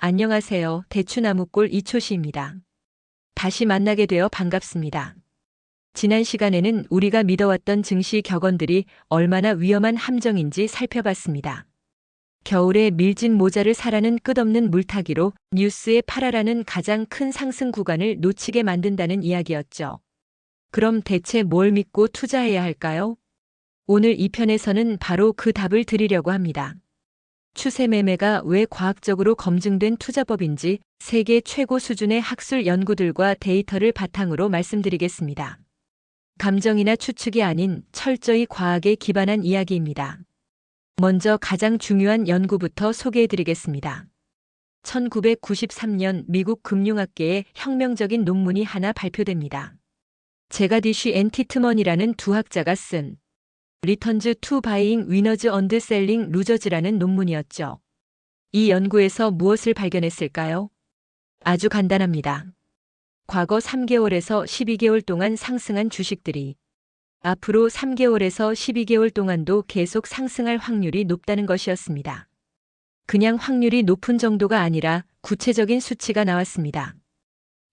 안녕하세요. 대추나무골 이초시입니다. 다시 만나게 되어 반갑습니다. 지난 시간에는 우리가 믿어왔던 증시 격언들이 얼마나 위험한 함정인지 살펴봤습니다. 겨울에 밀진 모자를 사라는 끝없는 물타기로 뉴스에 팔아라는 가장 큰 상승 구간을 놓치게 만든다는 이야기였죠. 그럼 대체 뭘 믿고 투자해야 할까요? 오늘 이 편에서는 바로 그 답을 드리려고 합니다. 추세 매매가 왜 과학적으로 검증된 투자법인지 세계 최고 수준의 학술 연구들과 데이터를 바탕으로 말씀드리겠습니다. 감정이나 추측이 아닌 철저히 과학에 기반한 이야기입니다. 먼저 가장 중요한 연구부터 소개해드리겠습니다. 1993년 미국 금융학계에 혁명적인 논문이 하나 발표됩니다. 제가디쉬 앤 티트먼이라는 두 학자가 쓴 Returns to Buying Winners and Selling Losers라는 논문이었죠. 이 연구에서 무엇을 발견했을까요? 아주 간단합니다. 과거 3개월에서 12개월 동안 상승한 주식들이 앞으로 3개월에서 12개월 동안도 계속 상승할 확률이 높다는 것이었습니다. 그냥 확률이 높은 정도가 아니라 구체적인 수치가 나왔습니다.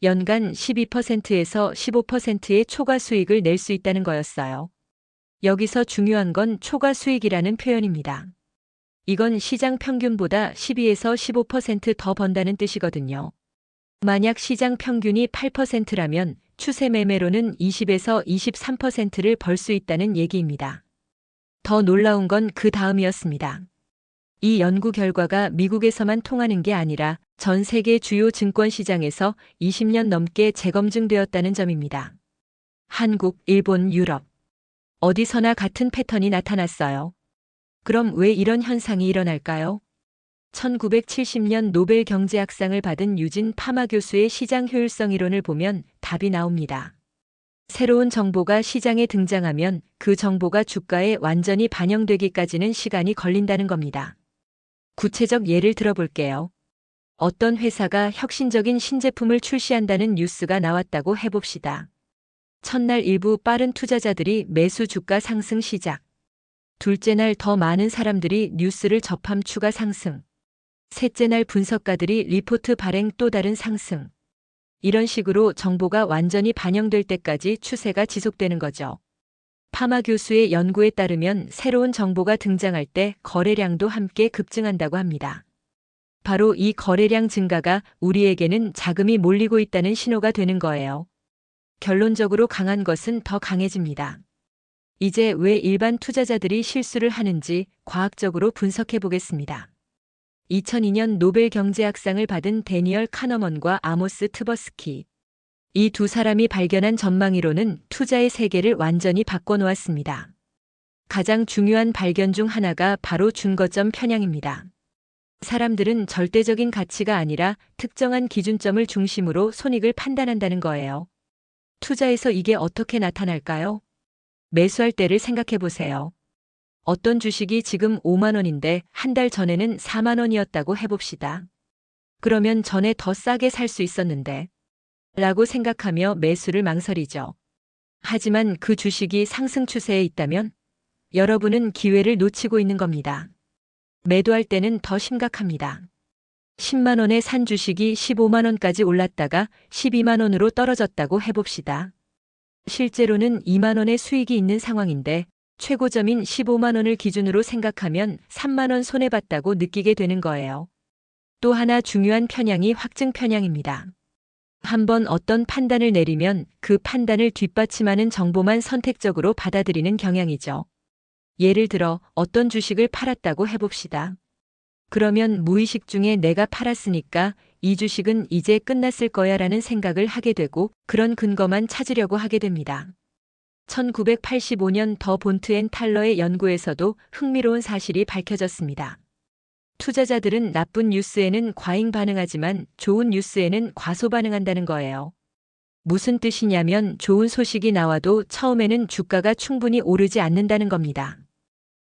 연간 12%에서 15%의 초과 수익을 낼 수 있다는 거였어요. 여기서 중요한 건 초과 수익이라는 표현입니다. 이건 시장 평균보다 12에서 15% 더 번다는 뜻이거든요. 만약 시장 평균이 8%라면 추세 매매로는 20에서 23%를 벌 수 있다는 얘기입니다. 더 놀라운 건 그 다음이었습니다. 이 연구 결과가 미국에서만 통하는 게 아니라 전 세계 주요 증권 시장에서 20년 넘게 재검증되었다는 점입니다. 한국, 일본, 유럽. 어디서나 같은 패턴이 나타났어요. 그럼 왜 이런 현상이 일어날까요? 1970년 노벨 경제학상을 받은 유진 파마 교수의 시장 효율성 이론을 보면 답이 나옵니다. 새로운 정보가 시장에 등장하면 그 정보가 주가에 완전히 반영되기까지는 시간이 걸린다는 겁니다. 구체적 예를 들어볼게요. 어떤 회사가 혁신적인 신제품을 출시한다는 뉴스가 나왔다고 해봅시다. 첫날 일부 빠른 투자자들이 매수 주가 상승 시작. 둘째 날 더 많은 사람들이 뉴스를 접함 추가 상승. 셋째 날 분석가들이 리포트 발행 또 다른 상승. 이런 식으로 정보가 완전히 반영될 때까지 추세가 지속되는 거죠. 파마 교수의 연구에 따르면 새로운 정보가 등장할 때 거래량도 함께 급증한다고 합니다. 바로 이 거래량 증가가 우리에게는 자금이 몰리고 있다는 신호가 되는 거예요. 결론적으로 강한 것은 더 강해집니다. 이제 왜 일반 투자자들이 실수를 하는지 과학적으로 분석해 보겠습니다. 2002년 노벨 경제학상을 받은 데니얼 카너먼과 아모스 트버스키. 이 두 사람이 발견한 전망이론은 투자의 세계를 완전히 바꿔놓았습니다. 가장 중요한 발견 중 하나가 바로 준거점 편향입니다. 사람들은 절대적인 가치가 아니라 특정한 기준점을 중심으로 손익을 판단한다는 거예요. 투자에서 이게 어떻게 나타날까요? 매수할 때를 생각해 보세요. 어떤 주식이 지금 5만 원인데 한 달 전에는 4만 원이었다고 해봅시다. 그러면 전에 더 싸게 살 수 있었는데 라고 생각하며 매수를 망설이죠. 하지만 그 주식이 상승 추세에 있다면 여러분은 기회를 놓치고 있는 겁니다. 매도할 때는 더 심각합니다. 10만 원에 산 주식이 15만 원까지 올랐다가 12만 원으로 떨어졌다고 해봅시다. 실제로는 2만 원의 수익이 있는 상황인데 최고점인 15만 원을 기준으로 생각하면 3만 원 손해봤다고 느끼게 되는 거예요. 또 하나 중요한 편향이 확증 편향입니다. 한번 어떤 판단을 내리면 그 판단을 뒷받침하는 정보만 선택적으로 받아들이는 경향이죠. 예를 들어 어떤 주식을 팔았다고 해봅시다. 그러면 무의식 중에 내가 팔았으니까 이 주식은 이제 끝났을 거야 라는 생각을 하게 되고 그런 근거만 찾으려고 하게 됩니다. 1985년 더 본트 앤 탈러의 연구에서도 흥미로운 사실이 밝혀졌습니다. 투자자들은 나쁜 뉴스에는 과잉 반응하지만 좋은 뉴스에는 과소 반응한다는 거예요. 무슨 뜻이냐면 좋은 소식이 나와도 처음에는 주가가 충분히 오르지 않는다는 겁니다.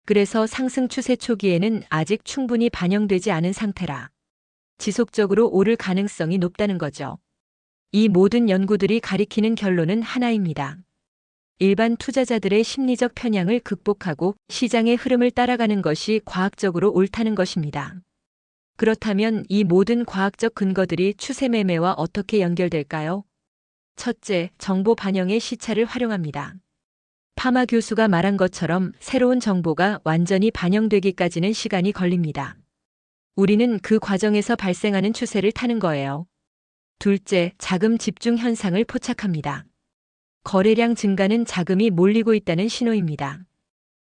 그래서 상승 추세 초기에는 아직 충분히 반영되지 않은 상태라 지속적으로 오를 가능성이 높다는 거죠. 이 모든 연구들이 가리키는 결론은 하나입니다. 일반 투자자들의 심리적 편향을 극복하고 시장의 흐름을 따라가는 것이 과학적으로 옳다는 것입니다. 그렇다면 이 모든 과학적 근거들이 추세 매매와 어떻게 연결될까요? 첫째, 정보 반영의 시차를 활용합니다. 파마 교수가 말한 것처럼 새로운 정보가 완전히 반영되기까지는 시간이 걸립니다. 우리는 그 과정에서 발생하는 추세를 타는 거예요. 둘째, 자금 집중 현상을 포착합니다. 거래량 증가는 자금이 몰리고 있다는 신호입니다.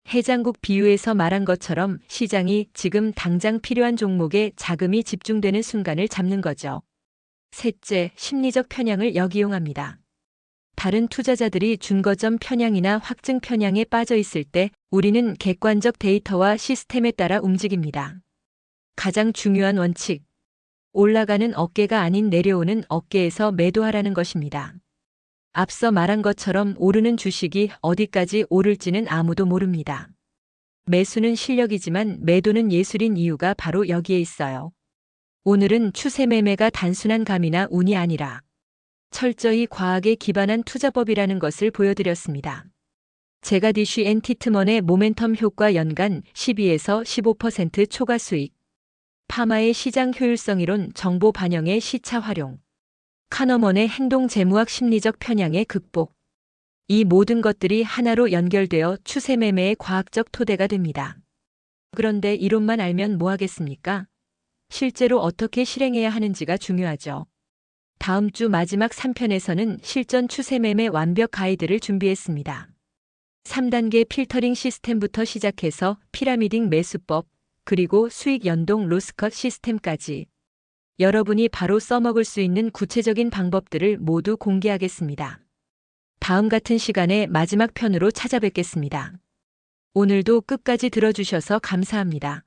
해장국 비유에서 말한 것처럼 시장이 지금 당장 필요한 종목에 자금이 집중되는 순간을 잡는 거죠. 셋째, 심리적 편향을 역이용합니다. 다른 투자자들이 준거점 편향이나 확증 편향에 빠져 있을 때 우리는 객관적 데이터와 시스템에 따라 움직입니다. 가장 중요한 원칙, 올라가는 어깨가 아닌 내려오는 어깨에서 매도하라는 것입니다. 앞서 말한 것처럼 오르는 주식이 어디까지 오를지는 아무도 모릅니다. 매수는 실력이지만 매도는 예술인 이유가 바로 여기에 있어요. 오늘은 추세 매매가 단순한 감이나 운이 아니라 철저히 과학에 기반한 투자법이라는 것을 보여드렸습니다. 제가디쉬 엔티트먼의 모멘텀 효과 연간 12에서 15% 초과 수익, 파마의 시장 효율성 이론 정보 반영의 시차 활용, 카너먼의 행동 재무학 심리적 편향의 극복. 이 모든 것들이 하나로 연결되어 추세 매매의 과학적 토대가 됩니다. 그런데 이론만 알면 뭐 하겠습니까? 실제로 어떻게 실행해야 하는지가 중요하죠. 다음 주 마지막 3편에서는 실전 추세 매매 완벽 가이드를 준비했습니다. 3단계 필터링 시스템부터 시작해서 피라미딩 매수법, 그리고 수익 연동 로스컷 시스템까지 여러분이 바로 써먹을 수 있는 구체적인 방법들을 모두 공개하겠습니다. 다음 같은 시간에 마지막 편으로 찾아뵙겠습니다. 오늘도 끝까지 들어주셔서 감사합니다.